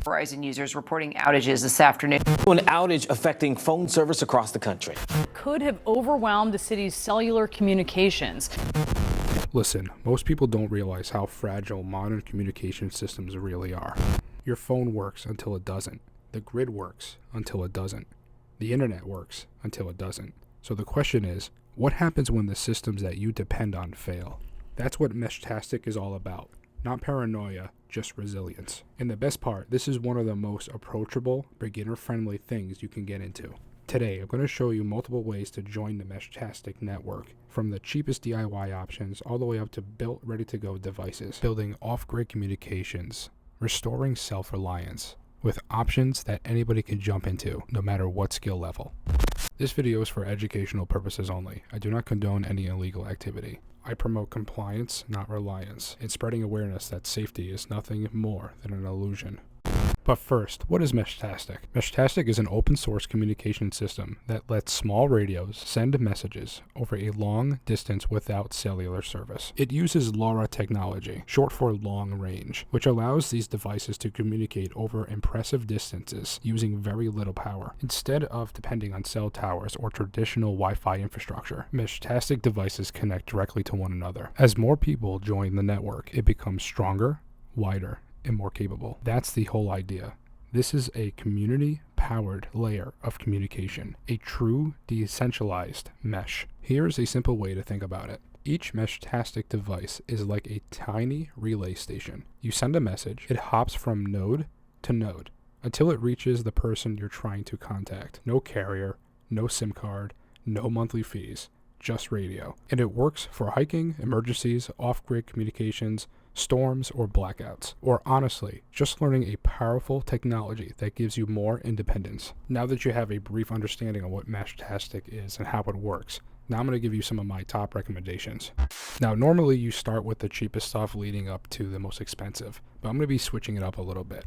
Verizon users reporting outages this afternoon. An outage affecting phone service across the country could have overwhelmed the city's cellular communications. Listen, most people don't realize how fragile modern communication systems really are. Your phone works until it doesn't. The grid works until it doesn't. The internet works until it doesn't. So the question is, what happens when the systems that you depend on fail? That's what Meshtastic is all about. Not paranoia, just resilience. And the best part, this is one of the most approachable, beginner-friendly things you can get into. Today, I'm going to show you multiple ways to join the Meshtastic network, from the cheapest DIY options all the way up to built, ready-to-go devices, building off-grid communications, restoring self-reliance, with options that anybody can jump into, no matter what skill level. This video is for educational purposes only. I do not condone any illegal activity. I promote compliance, not reliance, and spreading awareness that safety is nothing more than an illusion. But first, what is Meshtastic? Meshtastic is an open source communication system that lets small radios send messages over a long distance without cellular service. It uses LoRa technology, short for long range, which allows these devices to communicate over impressive distances using very little power, instead of depending on cell towers or traditional Wi-Fi infrastructure. Meshtastic devices connect directly to one another. As more people join the network, it becomes stronger, wider, and more capable. That's the whole idea. This is a community-powered layer of communication, a true decentralized mesh. Here's a simple way to think about it. Each Meshtastic device is like a tiny relay station. You send a message, it hops from node to node until it reaches the person you're trying to contact. No carrier, no SIM card, no monthly fees, just radio. And it works for hiking, emergencies, off-grid communications, storms, or blackouts, or honestly, just learning a powerful technology that gives you more independence. Now that you have a brief understanding of what Meshtastic is and how it works, now I'm going to give you some of my top recommendations. Now, normally you start with the cheapest stuff leading up to the most expensive, but I'm going to be switching it up a little bit.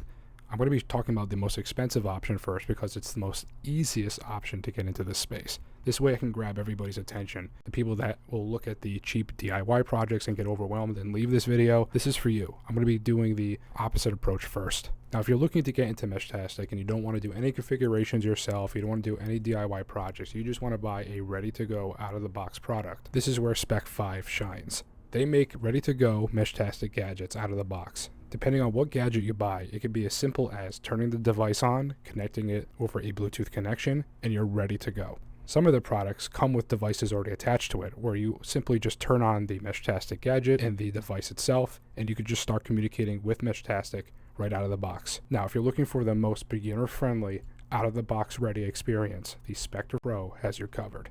I'm going to be talking about the most expensive option first because it's the most easiest option to get into this space. This way I can grab everybody's attention. The people that will look at the cheap DIY projects and get overwhelmed and leave this video, this is for you. I'm going to be doing the opposite approach first. Now, if you're looking to get into Meshtastic and you don't want to do any configurations yourself, you don't want to do any DIY projects, you just want to buy a ready-to-go out-of-the-box product, this is where Spec 5 shines. They make ready-to-go Meshtastic gadgets out of the box. Depending on what gadget you buy, it could be as simple as turning the device on, connecting it over a Bluetooth connection, and you're ready to go. Some of the products come with devices already attached to it, where you simply just turn on the Meshtastic gadget and the device itself, and you could just start communicating with Meshtastic right out of the box. Now, if you're looking for the most beginner-friendly, out-of-the-box ready experience, the Spectre Pro has you covered.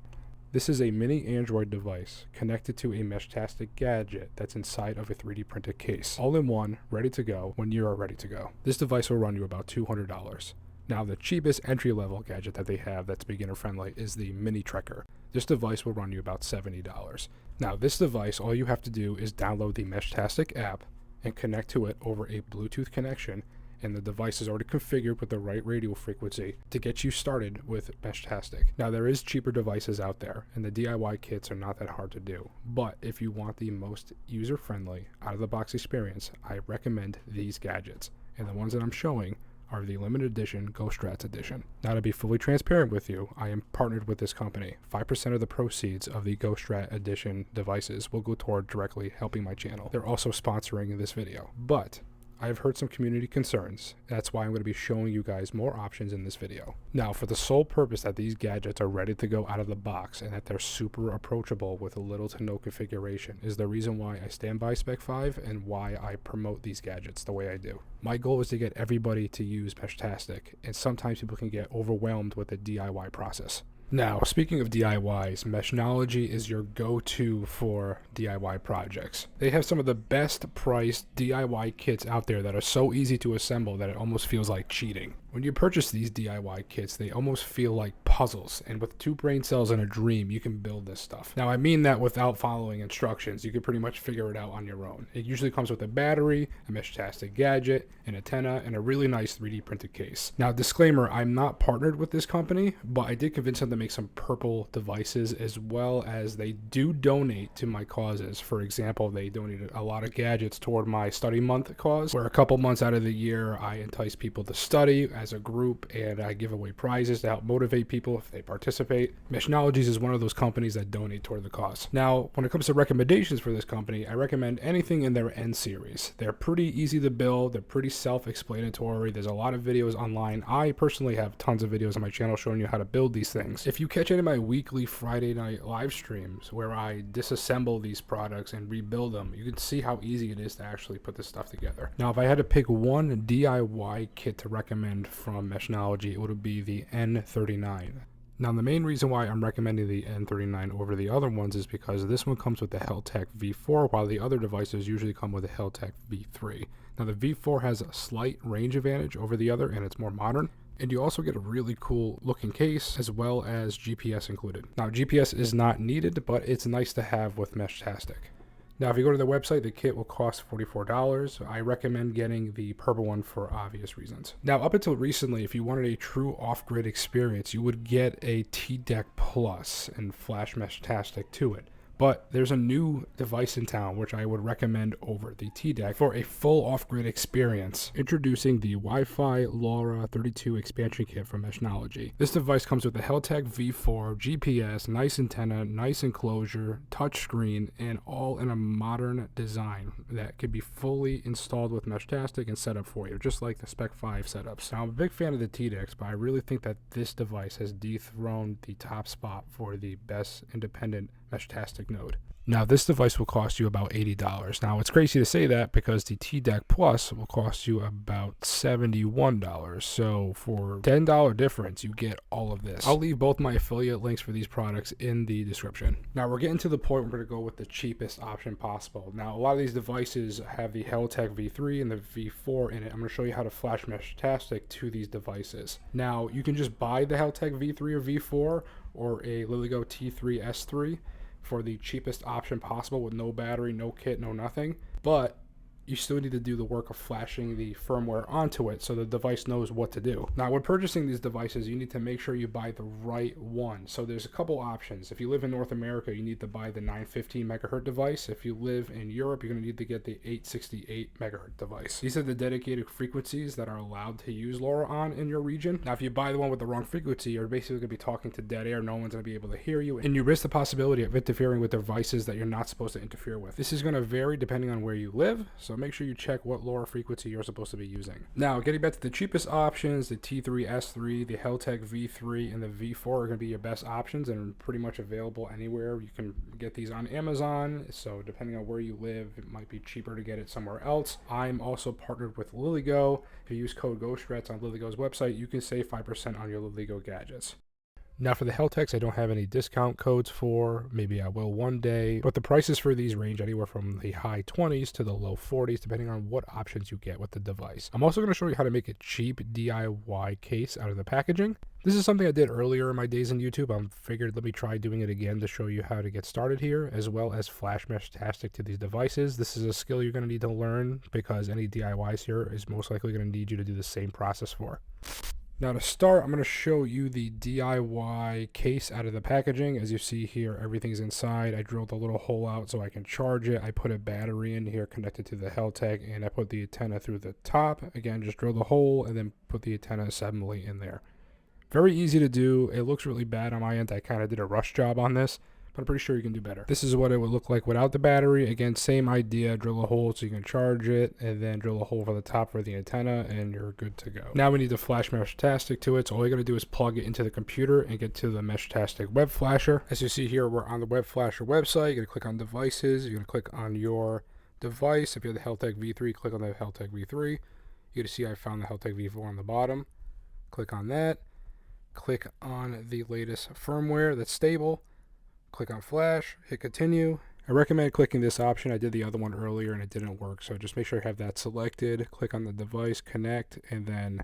This is a mini Android device connected to a Meshtastic gadget that's inside of a 3D printed case. All in one, ready to go when you are ready to go. This device will run you about $200. Now, the cheapest entry-level gadget that they have that's beginner-friendly is the Mini Trekker. This device will run you about $70. Now, this device, all you have to do is download the Meshtastic app and connect to it over a Bluetooth connection, and the device is already configured with the right radio frequency to get you started with Meshtastic. Now, there is cheaper devices out there, and the DIY kits are not that hard to do. But if you want the most user-friendly, out-of-the-box experience, I recommend these gadgets. And the ones that I'm showing are the limited edition GhostStrats edition. Now, to be fully transparent with you, I am partnered with this company. 5% of the proceeds of the GhostStrat edition devices will go toward directly helping my channel. They're also sponsoring this video. But I've heard some community concerns. That's why I'm going to be showing you guys more options in this video. Now, for the sole purpose that these gadgets are ready to go out of the box and that they're super approachable with little to no configuration is the reason why I stand by Spec 5 and why I promote these gadgets the way I do. My goal is to get everybody to use Meshtastic, and sometimes people can get overwhelmed with the DIY process. Now, speaking of DIYs, Meshnology is your go-to for DIY projects. They have some of the best priced DIY kits out there that are so easy to assemble that it almost feels like cheating. When you purchase these DIY kits, they almost feel like puzzles, and with 2 brain cells and a dream, you can build this stuff. Now, I mean that without following instructions. You can pretty much figure it out on your own. It usually comes with a battery, a Meshtastic gadget, an antenna, and a really nice 3D printed case. Now, disclaimer, I'm not partnered with this company, but I did convince them to that make some purple devices, as well as they do donate to my causes. For example, they donated a lot of gadgets toward my study month cause, where a couple months out of the year I entice people to study as a group, and I give away prizes to help motivate people if they participate. Meshnologies is one of those companies that donate toward the cause. Now, when it comes to recommendations for this company, I recommend anything in their N series. They're pretty easy to build. They're pretty self-explanatory. There's a lot of videos online. I personally have tons of videos on my channel showing you how to build these things. If you catch any of my weekly Friday night live streams where I disassemble these products and rebuild them, you can see how easy it is to actually put this stuff together. Now, if I had to pick one DIY kit to recommend from Meshnology, it would be the N39. Now, the main reason why I'm recommending the N39 over the other ones is because this one comes with the Heltec V4, while the other devices usually come with the Heltec V3. Now, the V4 has a slight range advantage over the other, and it's more modern. And you also get a really cool looking case, as well as GPS included. Now, GPS is not needed, but it's nice to have with Meshtastic. Now, if you go to the website, the kit will cost $44. I recommend getting the purple one for obvious reasons. Now, up until recently, if you wanted a true off-grid experience, you would get a TDEC Plus and flash Meshtastic to it. But there's a new device in town which I would recommend over the TDEC for a full off-grid experience. Introducing the Wi-Fi LoRa 32 expansion kit from Meshnology. This device comes with the Heltec V4, GPS, nice antenna, nice enclosure, touchscreen, and all in a modern design that could be fully installed with Meshtastic and set up for you, just like the Spec 5 setups. Now, I'm a big fan of the TDECs, but I really think that this device has dethroned the top spot for the best independent Meshtastic node. Now, this device will cost you about $80. Now, it's crazy to say that because the TDEC Plus will cost you about $71. So for $10 difference, you get all of this. I'll leave both my affiliate links for these products in the description. Now, we're getting to the point where we're going to go with the cheapest option possible. Now, a lot of these devices have the Heltec V3 and the V4 in it. I'm going to show you how to flash Meshtastic to these devices. Now, you can just buy the Heltec V3 or V4 or a LilyGo T3 S3 for the cheapest option possible with no battery, no kit, no nothing. But you still need to do the work of flashing the firmware onto it so the device knows what to do. Now, when purchasing these devices, you need to make sure you buy the right one. So there's a couple options. If you live in North America, you need to buy the 915 megahertz device. If you live in Europe, you're going to need to get the 868 megahertz device. These are the dedicated frequencies that are allowed to use LoRa on in your region. Now, if you buy the one with the wrong frequency, you're basically going to be talking to dead air. No one's going to be able to hear you, and you risk the possibility of interfering with devices that you're not supposed to interfere with. This is going to vary depending on where you live, so make sure you check what LoRa frequency you're supposed to be using. Now, getting back to the cheapest options, the T3 S3, the Heltec V3, and the V4 are going to be your best options and pretty much available anywhere. You can get these on Amazon, so depending on where you live, it might be cheaper to get it somewhere else. I'm also partnered with LilyGo. If you use code GhostStrats on LilyGo's website, you can save 5% on your LilyGo gadgets. Now, for the Heltecs, I don't have any discount codes for. Maybe I will one day. But the prices for these range anywhere from the high 20s to the low 40s, depending on what options you get with the device. I'm also going to show you how to make a cheap DIY case out of the packaging. This is something I did earlier in my days on YouTube. I figured let me try doing it again to show you how to get started here, as well as flash Meshtastic to these devices. This is a skill you're going to need to learn because any DIYs here is most likely going to need you to do the same process for. Now, to start, I'm going to show you the DIY case out of the packaging. As you see here, everything's inside. I drilled a little hole out so I can charge it. I put a battery in here connected to the Heltec, and I put the antenna through the top. Again, just drill the hole and then put the antenna assembly in there. Very easy to do. It looks really bad on my end. I kind of did a rush job on this, but I'm pretty sure you can do better. This is what it would look like without the battery. Again, same idea, drill a hole so you can charge it, and then drill a hole for the top for the antenna, and you're good to go. Now we need to flash Meshtastic to it, so all you gotta do is plug it into the computer and get to the Meshtastic web flasher. As you see here, we're on the web flasher website. You're gonna click on devices, you're gonna click on your device. If you have the Heltec V3, click on the Heltec V3. You're gonna see I found the Heltec V4 on the bottom. Click on that. Click on the latest firmware that's stable. Click on flash, hit continue. I recommend clicking this option. I did the other one earlier and it didn't work, so just make sure you have that selected. Click on the device, connect, and then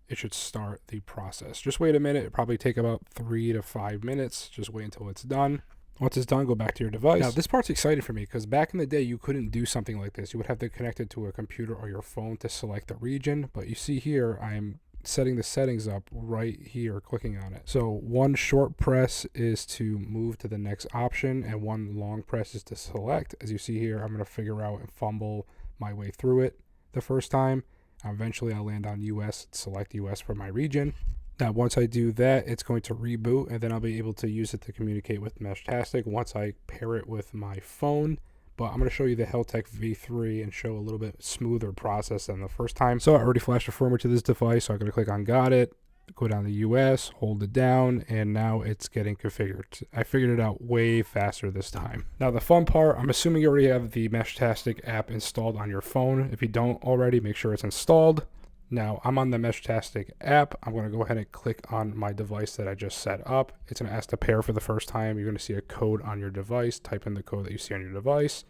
it should start the process. Just wait a minute. It'll probably take about 3 to 5 minutes. Just wait until it's done. Once it's done, go back to your device. Now, this part's exciting for me because back in the day, you couldn't do something like this. You would have to connect it to a computer or your phone to select the region, but you see here, I'm setting the settings up right here, clicking on it. So one short press is to move to the next option, and one long press is to select. As you see here, I'm going to figure out and fumble my way through it the first time. Eventually I'll land on US, select US for my region. Now once I do that, it's going to reboot, and then I'll be able to use it to communicate with Meshtastic once I pair it with my phone. But I'm going to show you the Heltec V3 and show a little bit smoother process than the first time. So I already flashed a firmware to this device, so I'm going to click on got it, go down to US, hold it down, and now it's getting configured. I figured it out way faster this time. Now the fun part, I'm assuming you already have the Meshtastic app installed on your phone. If you don't already, make sure it's installed. Now I'm on the Meshtastic app. I'm going to go ahead and click on my device that I just set up. It's going to ask to pair for the first time. You're going to see a code on your device. Type in the code that you see on your device.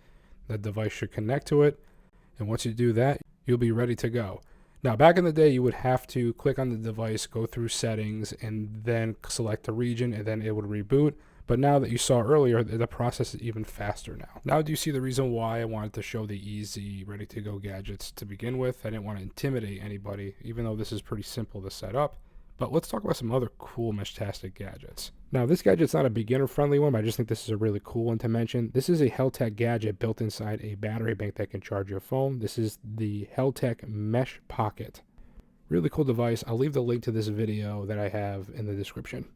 The device should connect to it. And once you do that, you'll be ready to go. Now back in the day, you would have to click on the device, go through settings, and then select a region, and then it would reboot. But now that you saw earlier, the process is even faster now. Now do you see the reason why I wanted to show the easy, ready-to-go gadgets to begin with? I didn't want to intimidate anybody, even though this is pretty simple to set up. But let's talk about some other cool Meshtastic gadgets. Now this gadget's not a beginner-friendly one, but I just think this is a really cool one to mention. This is a Heltec gadget built inside a battery bank that can charge your phone. This is the Heltec Mesh Pocket. Really cool device. I'll leave the link to this video that I have in the description.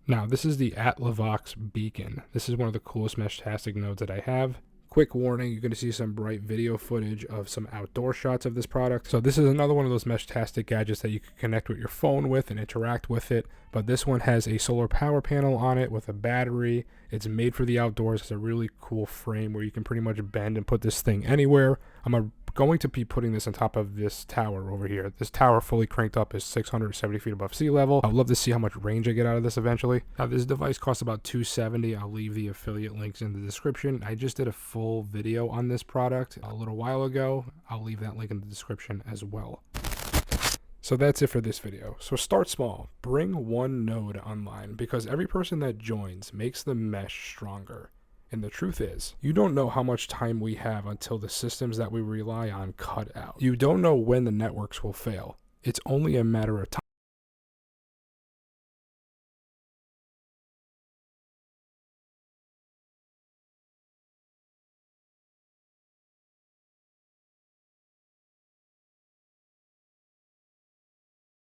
Now, this is the Atlevox Beacon. This is one of the coolest Meshtastic nodes that I have. Quick warning, you're going to see some bright video footage of some outdoor shots of this product. So this is another one of those Meshtastic gadgets that you can connect with your phone with and interact with it. But this one has a solar power panel on it with a battery. It's made for the outdoors. It's a really cool frame where you can pretty much bend and put this thing anywhere. I'm going to be putting this on top of this tower over here. This tower fully cranked up is 670 feet above sea level. I'd love to see how much range I get out of this eventually. Now this device costs about $270. I'll leave the affiliate links in the description. I just did a full video on this product a little while ago. I'll leave that link in the description as well. So that's it for this video. So start small, bring one node online, because every person that joins makes the mesh stronger. And the truth is, you don't know how much time we have until the systems that we rely on cut out. You don't know when the networks will fail. It's only a matter of time.